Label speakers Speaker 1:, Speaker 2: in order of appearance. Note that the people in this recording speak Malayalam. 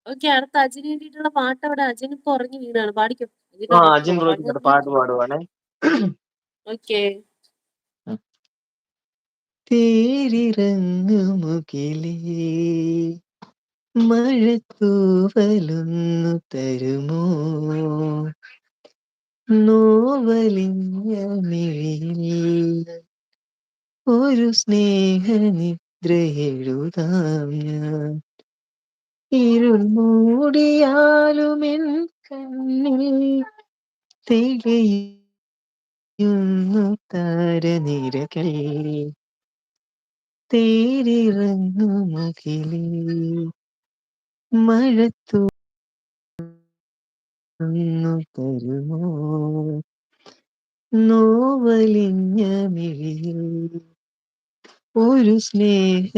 Speaker 1: ഓക്കെ, അടുത്ത അജിന് വേണ്ടിയിട്ടുള്ള പാട്ട് അവിടെ. അജിന് ഇപ്പൊ ഉറങ്ങി വീണാണ്, പാടിക്കോ. അജിന്
Speaker 2: ആ
Speaker 1: ഉറങ്ങി
Speaker 2: അജിൻ ബ്രോയ്ക്ക് പാട്ട് പാടുവാണേ.
Speaker 1: ഓക്കെ.
Speaker 2: തേരിറങ്ങുമുകിലേ മഴത്തൂവലൊന്നു തരുമോ, നോവലിഞ്ഞ മിഴിയിൽ ഒരു സ്നേഹനിദ്രയെഴുതാം ഞാൻ. ഇരുൾ മൂടിയാലുമെൻ കണ്ണിൽ തെളിയുന്നു താരനിരകൾ. തേരിറങ്ങുമുകിലേ മഴത്തൂവലൊന്നു തരുമോ, നോവലിഞ്ഞ മിഴിയിൽ ഒരു സ്നേഹ